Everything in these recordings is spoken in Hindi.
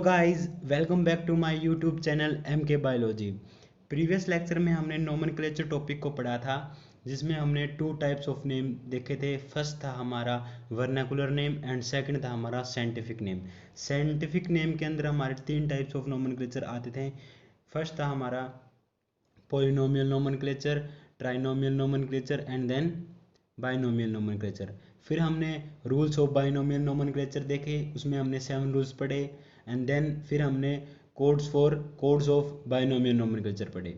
Guys, welcome back to my YouTube channel M K biology. Previous lecture में हमने नोमेनक्लेचर टॉपिक को पढ़ा था, जिसमें हमने टू टाइप्स ऑफ नेम देखे थे। फर्स्ट था हमारा वर्नाकुलर नेम एंड सेकंड था हमारा साइंटिफिक नेम। साइंटिफिक नेम के अंदर हमारे तीन टाइप्स ऑफ नोमेनक्लेचर आते थे। फर्स्ट था हमारा polynomial nomenclature, trinomial nomenclature and then binomial nomenclature. फिर हमने रूल्स ऑफ बाइनोमियल नोमेनक्लेचर देखे, उसमें हमने 7 रूल्स पढ़े एंड देन फिर हमने कोड्स ऑफ बाइनोमियल नोमेनक्लेचर पढ़े।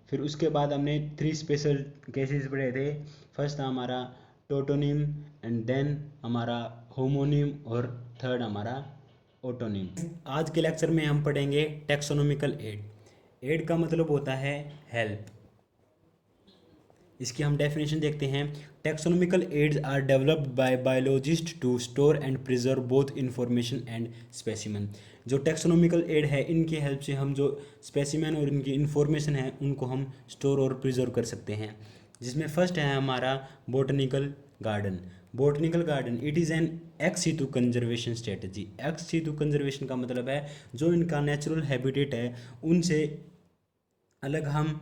फिर उसके बाद हमने 3 स्पेशल केसेस पढ़े थे। फर्स्ट था हमारा टोटोनिम एंड देन हमारा होमोनिम और थर्ड हमारा ऑटोनिम। आज के लेक्चर में हम पढ़ेंगे टेक्सोनोमिकल एड। एड का मतलब होता है हेल्प। इसकी हम डेफिनेशन देखते हैं। Taxonomical aids are developed by biologist to store and preserve both information and specimen. जो टेक्सोनोमिकल एड है, इनकी हेल्प से हम जो स्पेसिमेन और इनकी इंफॉर्मेशन है उनको हम स्टोर और प्रिजर्व कर सकते हैं। जिसमें फर्स्ट है हमारा botanical garden. Botanical garden it is an ex situ conservation strategy. Ex situ conservation का मतलब है जो इनका नेचुरल हैबिटेट है उनसे अलग हम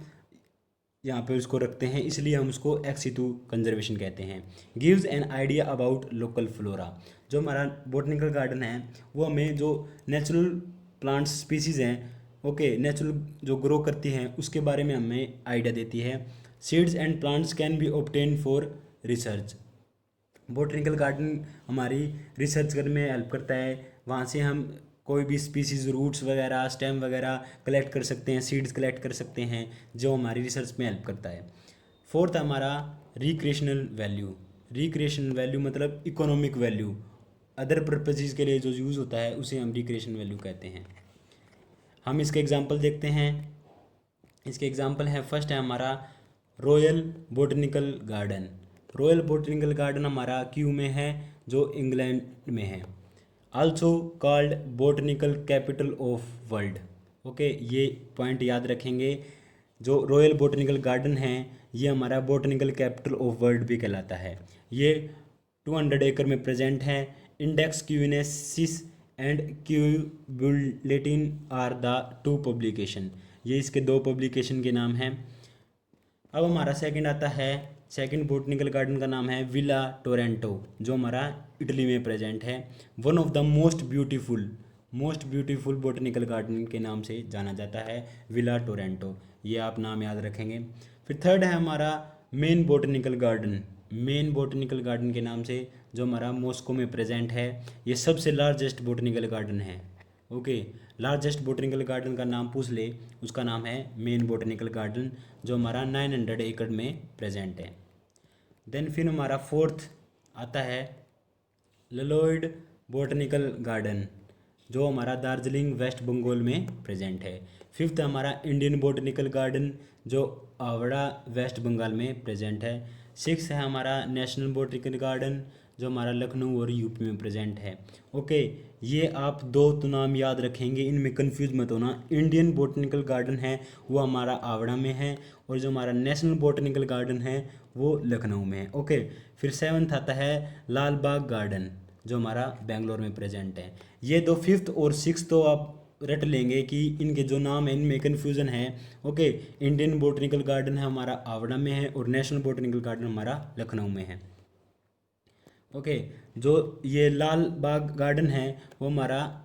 यहाँ पे उसको रखते हैं, इसलिए हम उसको एक्स सितु कंजर्वेशन कहते हैं। Gives an idea about local flora. जो हमारा बोटनिकल गार्डन है वो हमें जो नेचुरल प्लांट्स स्पीसीज़ हैं, ओके, नेचुरल जो ग्रो करती हैं उसके बारे में हमें आइडिया देती है। Seeds and plants can be obtain for research. Botanical garden हमारी रिसर्च करने में हेल्प करता है। वहाँ से हम कोई भी स्पीसीज, रूट्स वगैरह, स्टेम वगैरह कलेक्ट कर सकते हैं, सीड्स कलेक्ट कर सकते हैं, जो हमारी रिसर्च में हेल्प करता है। फोर्थ हमारा रिक्रिएशनल वैल्यू। रिक्रिएशनल वैल्यू मतलब इकोनॉमिक वैल्यू, अदर पर्पजेज़ के लिए जो यूज़ होता है उसे हम रिक्रिएशनल वैल्यू कहते हैं। हम इसके एग्जाम्पल देखते हैं। इसके एग्जाम्पल हैं, फर्स्ट है हमारा royal botanical garden. Royal botanical garden हमारा क्यू में है, जो इंग्लैंड में है। Also called botanical capital of world. Okay, ये पॉइंट याद रखेंगे। जो रॉयल बोटनिकल गार्डन है ये हमारा बोटनिकल कैपिटल ऑफ वर्ल्ड भी कहलाता है। ये 200 एकड़ में प्रेजेंट है। Index Kewensis and Kew Bulletin are the 2 publication. ये इसके 2 पब्लिकेशन के नाम हैं। अब हमारा सेकंड आता है, सेकंड बोटनिकल गार्डन का नाम है विला टोरेंटो, जो हमारा इटली में प्रेजेंट है। One of the most beautiful botanical garden के नाम से जाना जाता है, विला टोरेंटो। ये आप नाम याद रखेंगे। फिर थर्ड है हमारा मेन बोटनिकल गार्डन के नाम से, जो हमारा मॉस्को में प्रेजेंट है। ये सबसे लार्जेस्ट बोटनिकल गार्डन है। ओके, लार्जेस्ट बोटनिकल गार्डन का नाम पूछ ले, उसका नाम है मेन बोटनिकल गार्डन, जो हमारा 900 एकड़ में प्रेजेंट है। देन फिर हमारा फोर्थ आता है ललोइड बोटनिकल गार्डन, जो हमारा दार्जिलिंग वेस्ट बंगाल में प्रेजेंट है। फिफ्थ हमारा इंडियन बोटनिकल गार्डन, जो आवड़ा वेस्ट बंगाल में प्रेजेंट है। सिक्स है हमारा नेशनल बोटनिकल गार्डन, जो हमारा लखनऊ और यूपी में प्रेजेंट है। ओके, ये आप 2 तो नाम याद रखेंगे, इनमें कंफ्यूज मत होना। इंडियन बोटनिकल गार्डन है वो हमारा आवड़ा में है, और जो हमारा नेशनल बोटनिकल गार्डन है वो लखनऊ में है। ओके, फिर 7th आता है लाल बाग गार्डन, जो हमारा बेंगलोर में प्रेजेंट है। ये 2 5th और 6th तो आप रट लेंगे कि इनके जो नाम है इनमें कन्फ्यूज़न है। ओके, इंडियन बोटनिकल गार्डन है हमारा आवड़ा में है, और नेशनल बोटनिकल गार्डन हमारा लखनऊ में है। ओके, जो ये लाल बाग गार्डन है वो हमारा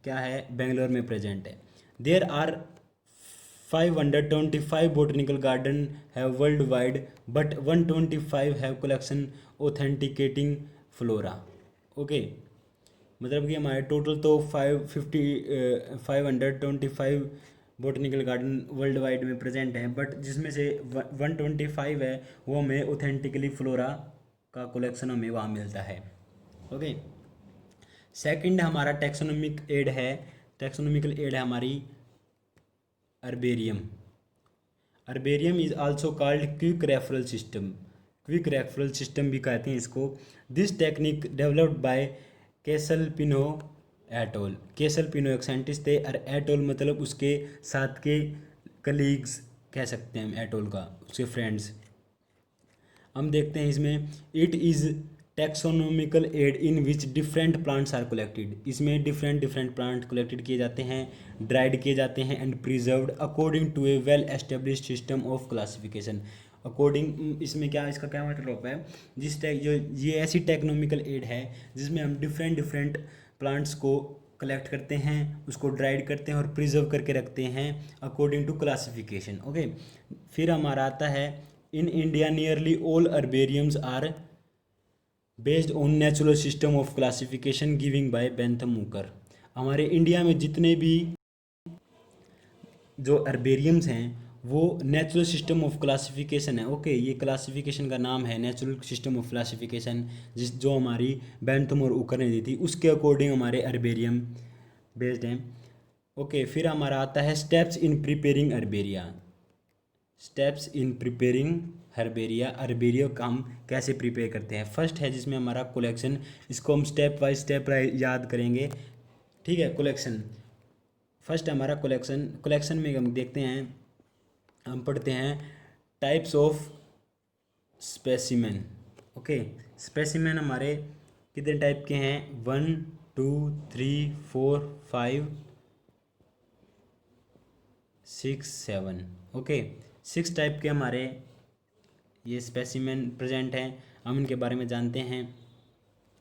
क्या है, बेंगलोर में प्रेजेंट है। There are 525 botanical garden have worldwide, but 125 have collection authenticating flora. Okay, मतलब कि हमारे टोटल तो 525 बोटनिकल गार्डन वर्ल्ड वाइड में प्रेजेंट हैं, बट जिसमें से 125 है वो हमें ऑथेंटिकली फ्लोरा का कलेक्शन हमें वहाँ मिलता है। ओके, सेकंड हमारा टेक्सोनोमिकल एड है हमारी herbarium. Herbarium is also called quick referral system भी कहते हैं इसको। This technique developed by Cassel Pino et al. Cassel Pino एक साइंटिस्ट थे, और एटोल मतलब उसके साथ के कलीग्स कह सकते हैं हम, एटोल का उसके फ्रेंड्स। हम देखते हैं इसमें, it is taxonomical aid in which different plants are collected, इसमें डिफरेंट डिफरेंट प्लांट कलेक्टेड किए जाते हैं, ड्राइड किए जाते हैं and preserved according to a well established system of classification. According, इसमें क्या, इसका क्या मतलब होता है, जिस टाइप जो ये ऐसी टेक्नोमिकल एड है जिसमें हम डिफरेंट डिफरेंट प्लांट्स को कलेक्ट करते हैं, उसको ड्राइड करते हैं और प्रिजर्व करके रखते हैं अकॉर्डिंग टू क्लासिफिकेशन। ओके, फिर हमारा आता है in India nearly all herbariums are based on natural system of classification giving by Bentham Hooker. हमारे इंडिया में जितने भी जो अर्बेरियम्स हैं वो नेचुरल सिस्टम ऑफ क्लासिफिकेशन है। ओके, ये क्लासिफिकेशन का नाम है नेचुरल सिस्टम ऑफ क्लासिफिकेशन, जिस जो हमारी बेंथम और उकर ने दी थी, उसके अकॉर्डिंग हमारे अर्बेरियम बेस्ड हैं। ओके, फिर हमारा आता है steps in preparing herbaria. Steps in preparing herbaria, herbaria का हम कैसे प्रिपेयर करते हैं। फर्स्ट है जिसमें हमारा कलेक्शन, इसको हम स्टेप बाय स्टेप याद करेंगे। ठीक है, कलेक्शन फर्स्ट हमारा कलेक्शन, कलेक्शन में हम देखते हैं, हम पढ़ते हैं types of specimen. Okay, specimen हमारे कितने टाइप के हैं, 1 2 3 4 5 6 7। ओके, 6 टाइप के हमारे ये स्पेसिमेन प्रेजेंट हैं, हम इनके बारे में जानते हैं।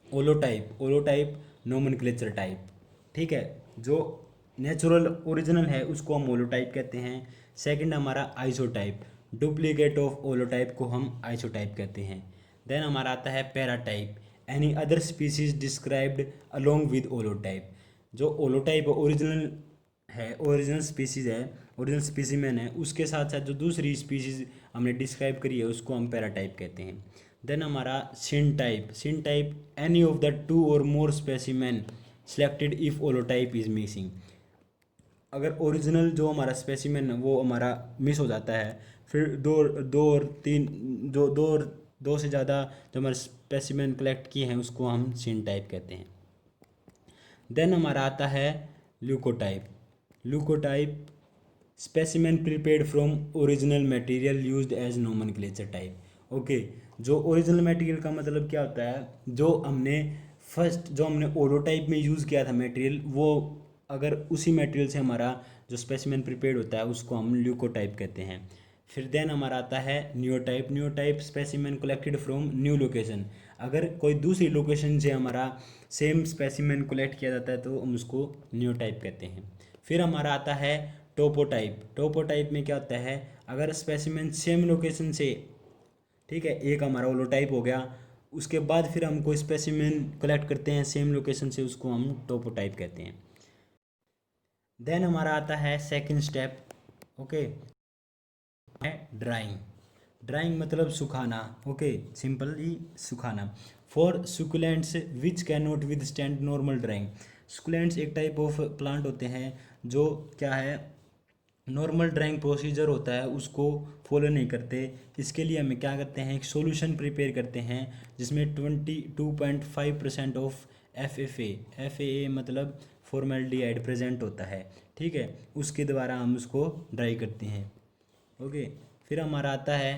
ओलोटाइप, ओलोटाइप नोमेनक्लेचर टाइप, ठीक है, जो नेचुरल ओरिजिनल है उसको हम ओलोटाइप कहते हैं। सेकंड हमारा आइसोटाइप, डुप्लीकेट ऑफ ओलोटाइप को हम आइसोटाइप कहते हैं। देन हमारा आता है paratype, any other species described along with holotype. जो ओलोटाइप ओरिजिनल है, ओरिजिनल स्पीसीज है, ओरिजिनल स्पीसीमेन है, उसके साथ साथ जो दूसरी स्पीसीज हमने डिस्क्राइब करी है उसको हम पैराटाइप कहते हैं। देन हमारा syntype, syntype any of the 2 और more specimen selected if holotype is missing. अगर ओरिजिनल जो हमारा स्पेसिमेन है वो हमारा मिस हो जाता है, फिर दो दो और तीन जो दो और दो से ज़्यादा जो हमारे स्पेसिमेन कलेक्ट किए हैं उसको हम सिन टाइप कहते हैं। देन हमारा आता है lectotype, lectotype specimen prepared from original material used as nomenclature type. Okay, जो ओरिजिनल मटेरियल का मतलब क्या होता है, जो हमने फर्स्ट जो हमने ओलोटाइप में यूज़ किया था मटेरियल, वो अगर उसी मटेरियल से हमारा जो स्पेसिमेन प्रिपेयर्ड होता है उसको हम ल्यूकोटाइप कहते हैं। फिर देन हमारा आता है न्यूटाइप, न्यूटाइप specimen collected from new location. अगर कोई दूसरी लोकेशन से हमारा सेम स्पेसिमेन कलेक्ट किया जाता है तो हम उसको न्यूटाइप कहते हैं। फिर हमारा आता है टोपोटाइप, टोपोटाइप में क्या होता है, अगर स्पेसिमेन सेम लोकेशन से, ठीक है, एक हमारा ओलोटाइप हो गया, उसके बाद फिर हम कोई स्पेसिमेन कलेक्ट करते हैं सेम लोकेशन से, उसको हम टोपोटाइप कहते हैं। देन हमारा आता है सेकंड स्टेप, ओके, है ड्राइंग। ड्राइंग मतलब सुखाना, ओके, सिंपली सुखाना। For succulents which can not withstand normal drying. Succulents एक टाइप ऑफ प्लांट होते हैं जो क्या है, नॉर्मल ड्राइंग प्रोसीजर होता है उसको फॉलो नहीं करते। इसके लिए हमें क्या करते हैं, एक सॉल्यूशन प्रिपेयर करते हैं जिसमें 22.5% ऑफ FFA मतलब फॉर्मेल्डिहाइड प्रेजेंट होता है, ठीक है, उसके द्वारा हम उसको ड्राई करते हैं। ओके, फिर हमारा आता है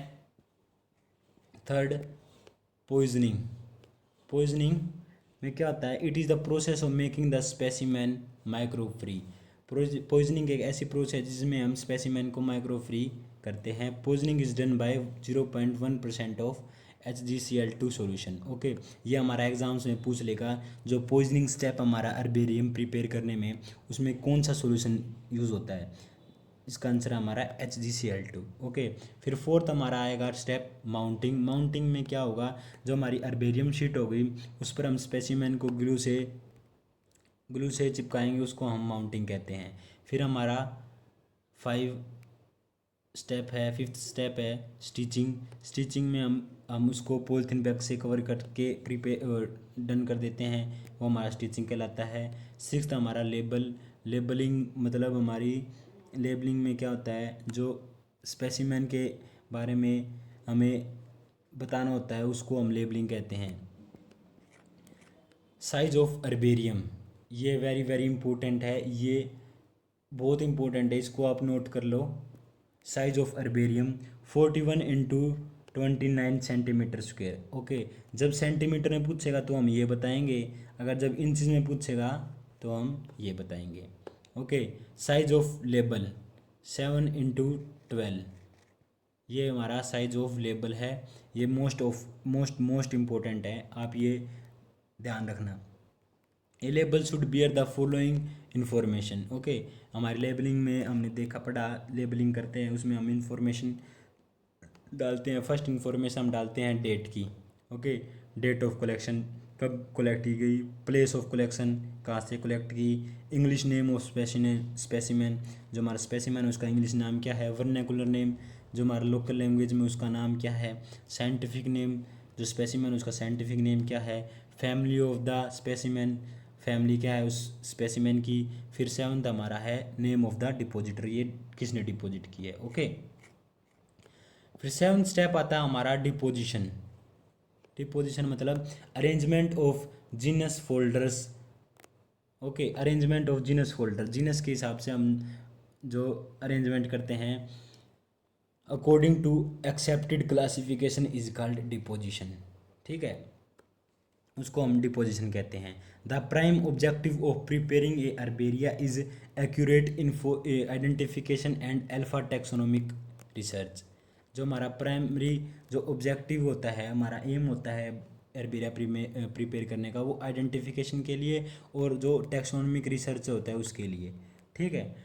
थर्ड पॉइजनिंग। पॉइजनिंग में क्या होता है, it is the process of making the specimen micro free. Poisoning एक ऐसी प्रोसेस है जिसमें हम स्पेसिमेन को माइक्रो फ्री करते हैं। Poisoning is done by 0.1% of HgCl2 solution. Okay, ये हमारा एग्जाम्स में पूछ लेगा, जो पॉइजनिंग स्टेप हमारा अर्बेरियम प्रिपेयर करने में उसमें कौन सा सॉल्यूशन यूज़ होता है, इसका आंसर हमारा HgCl2। ओके, फिर फोर्थ हमारा आएगा स्टेप माउंटिंग। माउंटिंग में क्या होगा, जो हमारी अर्बेरियम शीट हो गई उस पर हम स्पेसिमेन को ग्लू से चिपकाएंगे, उसको हम माउंटिंग कहते हैं। फिर हमारा 5 स्टेप है, फिफ्थ स्टेप है स्टिचिंग। स्टिचिंग में हम उसको पॉलिथीन बैग से कवर करके डन कर देते हैं, वो हमारा स्टिचिंग कहलाता है। सिक्स्थ हमारा लेबलिंग मतलब हमारी लेबलिंग में क्या होता है, जो स्पेसिमेन के बारे में हमें बताना होता है उसको हम लेबलिंग कहते हैं। साइज ऑफ अर्बेरियम, ये वेरी वेरी इंपॉर्टेंट है, ये बहुत इंपॉर्टेंट है, इसको आप नोट कर लो। Size of herbarium 41 into 29 centimetre square. Okay, जब सेंटीमीटर में पूछेगा तो हम ये बताएंगे, अगर जब इंचज में पूछेगा तो हम ये बताएंगे। Okay, size of label 7x12, ये हमारा साइज ऑफ लेबल है। ये मोस्ट इम्पोर्टेंट है, आप ये ध्यान रखना। ए label should bear the following information. Okay, हमारे लेबलिंग में हमने देखा पढ़ा, लेबलिंग करते हैं उसमें हम इंफॉर्मेशन डालते हैं। फर्स्ट इन्फॉर्मेशन हम डालते हैं डेट की। ओके, डेट ऑफ कलेक्शन, कब कलेक्ट की गई, प्लेस ऑफ कलेक्शन, कहाँ से कलेक्ट की, इंग्लिश नेम ऑफ स्पेसिमेन, जो हमारा स्पेसिमेन है उसका इंग्लिश नाम क्या है, वर्नाकुलर नेम, जो हमारा लोकल लैंग्वेज में उसका नाम क्या है, साइंटिफिक नेम, जो स्पेसिमेन उसका साइंटिफिक नेम क्या है, family of the specimen, family क्या है उस स्पेसिमेन की, फिर सेवन्थ हमारा है नेम ऑफ द डिपोजिटर, ये किसने डिपॉजिट की है। ओके, फिर सेवन्थ स्टेप आता है हमारा डिपोजिशन। डिपोजिशन मतलब arrangement of genus folders. Okay, arrangement of genus folder, genus के हिसाब से हम जो अरेंजमेंट करते हैं according to accepted classification is called deposition. ठीक है, उसको हम डिपोजिशन कहते हैं। The prime objective of preparing a herbaria is accurate info identification and alpha taxonomic research. जो हमारा प्राइमरी जो ऑब्जेक्टिव होता है, हमारा एम होता है अर्बेरिया प्रिपेयर करने का, वो आइडेंटिफिकेशन के लिए और जो टेक्सोनोमिक रिसर्च होता है उसके लिए। ठीक है,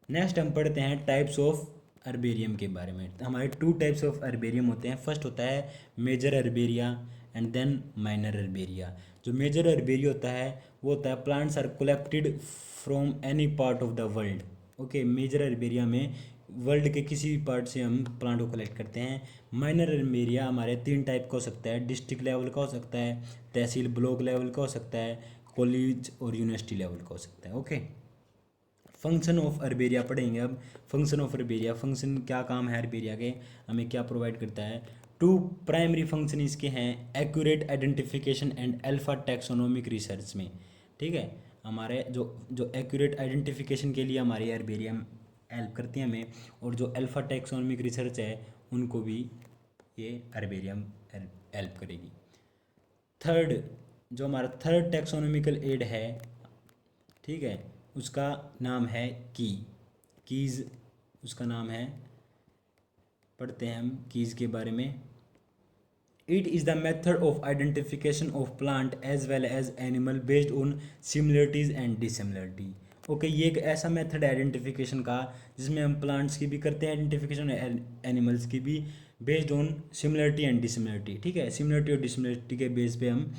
नेक्स्ट हम पढ़ते हैं टाइप्स ऑफ अर्बेरियम के बारे में। हमारे 2 टाइप्स ऑफ अर्बेरियम होते हैं। फर्स्ट होता है major herbaria and then minor herbaria. जो मेजर अर्बेरिया होता है वो होता है plants are collected from any part of the world. Okay, major herbaria में वर्ल्ड के किसी भी पार्ट से हम प्लांट को कलेक्ट करते हैं। माइनर अर्बेरिया हमारे 3 टाइप का हो सकता है, डिस्ट्रिक्ट लेवल का हो सकता है, तहसील ब्लॉक लेवल का हो सकता है, कॉलेज और यूनिवर्सिटी लेवल का हो सकता है। ओके, फंक्शन ऑफ अर्बेरिया पढ़ेंगे अब। फंक्शन ऑफ अर्बेरिया, फंक्शन क्या काम है अर्बेरिया के, हमें क्या प्रोवाइड करता है। 2 प्राइमरी फंक्शन इसके हैं, accurate identification and alpha taxonomic research में। ठीक है, हमारे जो जो एक्यूरेट आइडेंटिफिकेशन के लिए हमारी अर्बेरिया हेल्प करती है हमें, और जो अल्फा टैक्सोनोमिक रिसर्च है उनको भी ये अर्बेरियम हेल्प करेगी। थर्ड, जो हमारा थर्ड टैक्सोनोमिकल एड है, ठीक है, उसका नाम है कीज़, उसका नाम है, पढ़ते हैं हम कीज़ के बारे में। It is the method of identification of plant as well as animal based on similarities and dissimilarity. Okay, ये एक ऐसा मेथड है आइडेंटिफिकेशन का जिसमें हम प्लांट्स की भी करते हैं आइडेंटिफिकेशन, एनिमल्स की भी, based on similarity and dissimilarity. ठीक है, सिमिलरिटी और डिसिमिलरिटी के बेस पे हम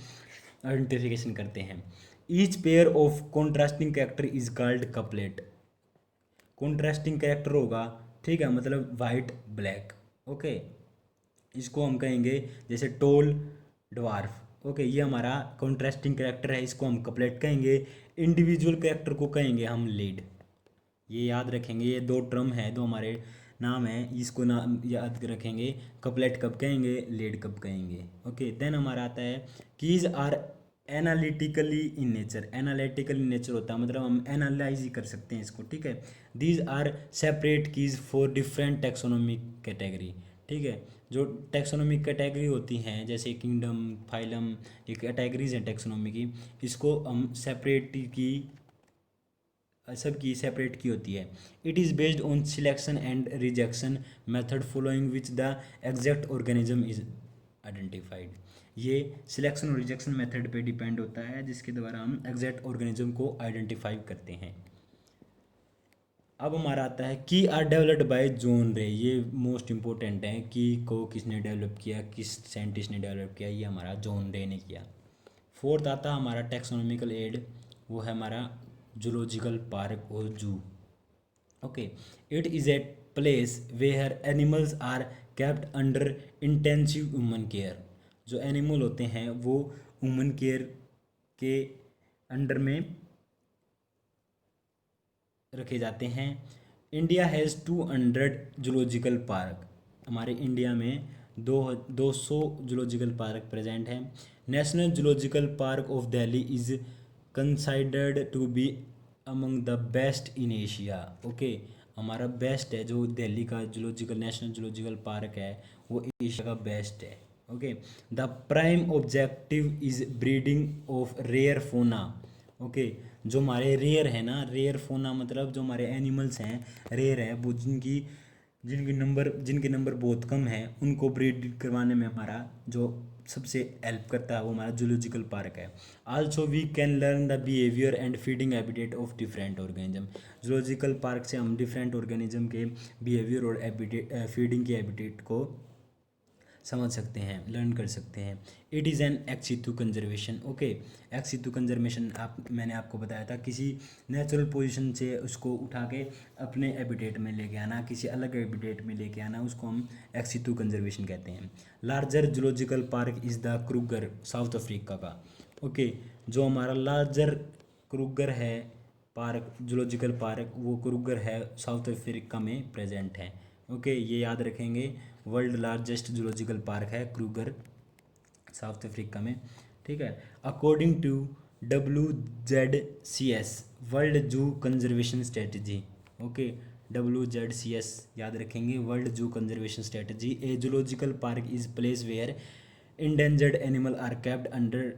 आइडेंटिफिकेशन करते हैं। Each pair of contrasting character is called couplet. Contrasting character होगा, ठीक है, मतलब वाइट ब्लैक। ओके, इसको हम कहेंगे जैसे टोल ड्वार्फ। ओके, ये हमारा कॉन्ट्रास्टिंग कैरेक्टर है, इसको हम कपलेट कहेंगे। इंडिविजुअल कैरेक्टर को कहेंगे हम लीड। ये याद रखेंगे, ये 2 टर्म है, 2 हमारे नाम है, इसको नाम याद रखेंगे। कपलेट कब कहेंगे, लीड कब कहेंगे। ओके, देन हमारा आता है keys are analytically in nature. Analytical in nature होता है मतलब हम एनालाइज ही कर सकते हैं इसको। ठीक है, these are separate keys for different taxonomic category. ठीक है, जो टैक्सोनोमिक कैटेगरी होती हैं जैसे किंगडम, फाइलम, ये कैटेगरीज हैं टैक्सोनोमी की, इसको हम सेपरेट की, सबकी सेपरेट की होती है। It is based on selection and rejection method following which the exact organism is identified. ये सिलेक्शन और रिजेक्शन मेथड पे डिपेंड होता है जिसके द्वारा हम एग्जैक्ट ऑर्गेनिज्म को आइडेंटिफाई करते हैं। अब हमारा आता है की आर डेवलप्ड बाय जॉन रे। ये मोस्ट इंपॉर्टेंट है, की को किसने डेवलप किया, किस साइंटिस्ट ने डेवलप किया, ये हमारा जॉन रे ने किया। फोर्थ आता है हमारा टैक्सोनॉमिकल एड, वो है हमारा जूलॉजिकल पार्क और zoo. Okay, it is a place where animals are kept under intensive human care. जो एनिमल होते हैं वो ह्यूमन केयर के अंडर में रखे जाते हैं। India has 200 zoological park. हमारे इंडिया में 200 जूलॉजिकल पार्क प्रेजेंट हैं। National zoological park of Delhi is considered to be among the best in Asia. Okay, हमारा बेस्ट है, जो दिल्ली का जूलॉजिकल नेशनल जूलॉजिकल पार्क है वो एशिया का बेस्ट है। Okay, the prime objective is breeding of rare fauna. Okay, जो हमारे रेयर है ना, रेयर फोना मतलब जो हमारे एनिमल्स हैं रेयर है, वो जिनके नंबर बहुत कम है उनको ब्रीड करवाने में हमारा जो सबसे हेल्प करता है वो हमारा जूलॉजिकल पार्क है। Also we can learn the behaviour and feeding habitat of different organism. Zoological park से हम डिफरेंट ऑर्गेनिज्म के बिहेवियर और फीडिंग के हैबिटेट को समझ सकते हैं, लर्न कर सकते हैं। It is an ex situ conservation. Okay, ex situ conservation मैंने आपको बताया था, किसी नेचुरल पोजीशन से उसको उठा के अपने हैबिटेट में लेके आना, किसी अलग हैबिटेट में लेके आना, उसको हम एक्सितु कंजर्वेशन कहते हैं। Larger zoological park is the Kruger, South Africa का। ओके, जो हमारा लार्जर क्रूगर है पार्क, जूलॉजिकल पार्क, वो क्रूगर है साउथ अफ्रीका में प्रेजेंट है। ओके, ये याद रखेंगे, वर्ल्ड लार्जेस्ट जूलॉजिकल पार्क है क्रूगर, साउथ अफ्रीका में। ठीक है, according to WZCS world zoo conservation strategy. Okay, WZCS याद रखेंगे, world zoo conservation strategy. A zoological park is place where endangered animal are kept under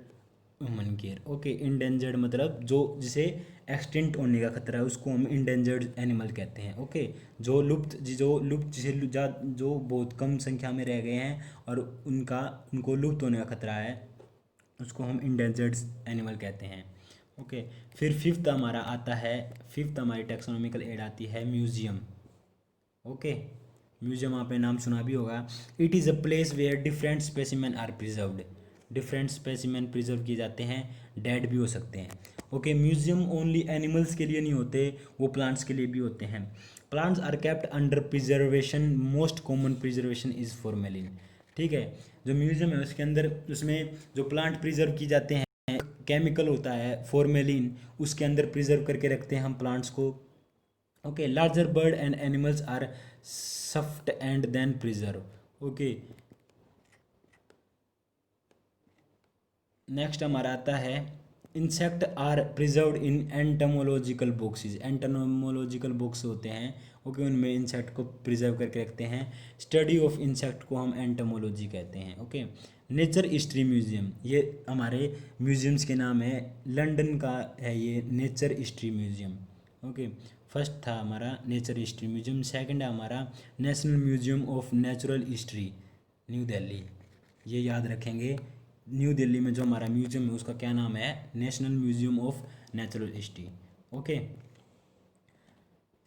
human care. Okay, endangered मतलब जो जिसे एक्सटिंक्ट होने का खतरा है उसको हम इंडेंजर्ड एनिमल कहते हैं। ओके, जो लुप्त जो बहुत कम संख्या में रह गए हैं और उनको लुप्त होने का खतरा है उसको हम इंडेंजर्ड एनिमल कहते हैं। ओके, फिर फिफ्थ हमारी टेक्सोनॉमिकल एड आती है म्यूजियम। ओके, म्यूजियम आपने नाम सुना भी होगा। It is a place where different specimen are preserved. Different specimen preserve किए जाते हैं, डेड भी हो सकते हैं। ओके, म्यूजियम ओनली एनिमल्स के लिए नहीं होते, वो प्लांट्स के लिए भी होते हैं। Plants are kept under preservation, most common preservation is formalin. ठीक है, जो म्यूजियम है उसके अंदर उसमें जो प्लांट प्रिजर्व की जाते हैं, केमिकल होता है फॉर्मेलिन, उसके अंदर प्रिजर्व करके रखते हैं हम प्लांट्स को। Okay, larger bird and animals are stuffed and then preserve. Okay, next हमारा आता है insect are preserved in entomological boxes. Entomological box होते हैं, ओके, उनमें इंसेक्ट को प्रिजर्व करके रखते हैं। स्टडी ऑफ इंसेक्ट को हम एंटमोलॉजी कहते हैं। ओके, नेचर हिस्ट्री म्यूजियम, ये हमारे म्यूजियम्स के नाम है। लंदन का है ये nature history museum. Okay, first था हमारा नेचर हिस्ट्री म्यूजियम, सेकंड है हमारा national museum of natural history, new Delhi. ये याद रखेंगे, न्यू दिल्ली में जो हमारा म्यूजियम है उसका क्या नाम है, national museum of natural history. Okay,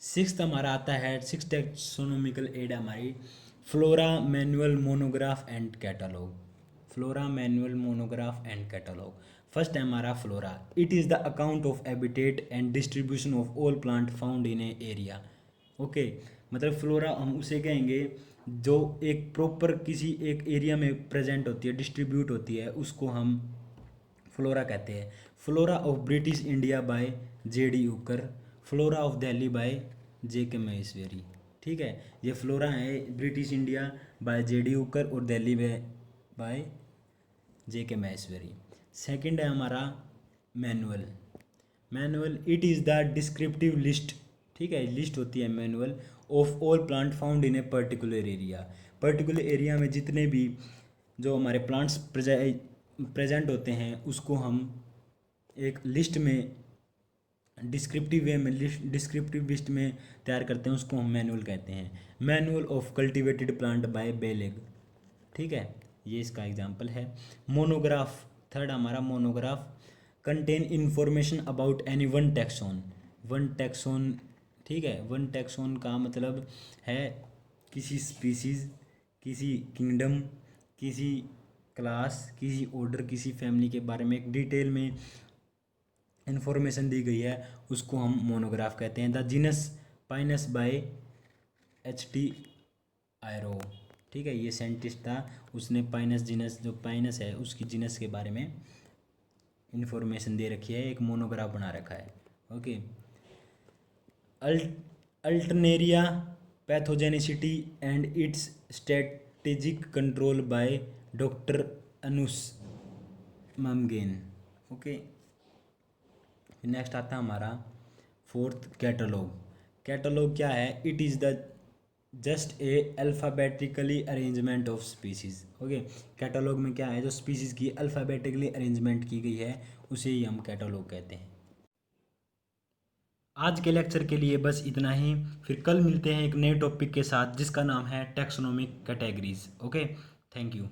sixth हमारा आता है, सिक्स टेक्सोनोमिकल एड हमारी flora manual monograph and catalogue. Flora manual monograph and catalogue. First है हमारा flora, it is the account of habitat and distribution of all plant found in A area. Okay, मतलब फ्लोरा हम उसे कहेंगे जो एक प्रॉपर किसी एक एरिया में प्रेजेंट होती है, डिस्ट्रीब्यूट होती है, उसको हम फ्लोरा कहते हैं। Flora of British India by JD Hooker, flora of Delhi by JK Maheshwari. ठीक है, ये फ्लोरा है British India by JD Hooker और Delhi by JK Maheshwari. Second है हमारा manual. Manual, it is the descriptive list. ठीक है, लिस्ट होती है manual of all plant found in a particular area. Particular area में जितने भी जो हमारे प्लांट्स प्रेजेंट होते हैं उसको हम एक लिस्ट में डिस्क्रिप्टिव लिस्ट में तैयार करते हैं, उसको हम मैनुअल कहते हैं। Manual of cultivated plant by बेलेग। ठीक है, ये इसका एग्जाम्पल है। मोनोग्राफ, थर्ड हमारा monograph, contain information about any one taxon. One taxon, ठीक है, वन टैक्सोन का मतलब है किसी स्पीसीज, किसी किंगडम, किसी क्लास, किसी ऑर्डर, किसी फैमिली के बारे में एक डिटेल में इंफॉर्मेशन दी गई है, उसको हम मोनोग्राफ कहते हैं। The genus Pinus by HT आयरो। ठीक है, ये साइंटिस्ट था, उसने पाइनस जीनस, जो पाइनस है उसकी जीनस के बारे में इंफॉर्मेशन दे रखी है, एक मोनोग्राफ बना रखा है। Okay, alternaria pathogenicity and its strategic control by doctor अनुस ममगेन। ओके, नेक्स्ट आता है हमारा फोर्थ कैटलॉग। कैटलॉग क्या है? It is the just a alphabetically arrangement of species. Okay, catalogue में क्या है, जो स्पीसीज की अल्फ़ाबेटिकली अरेंजमेंट की गई है उसे ही हम कैटलॉग कहते हैं। आज के लेक्चर के लिए बस इतना ही। फिर कल मिलते हैं एक नए टॉपिक के साथ जिसका नाम है taxonomic categories. Okay, thank you.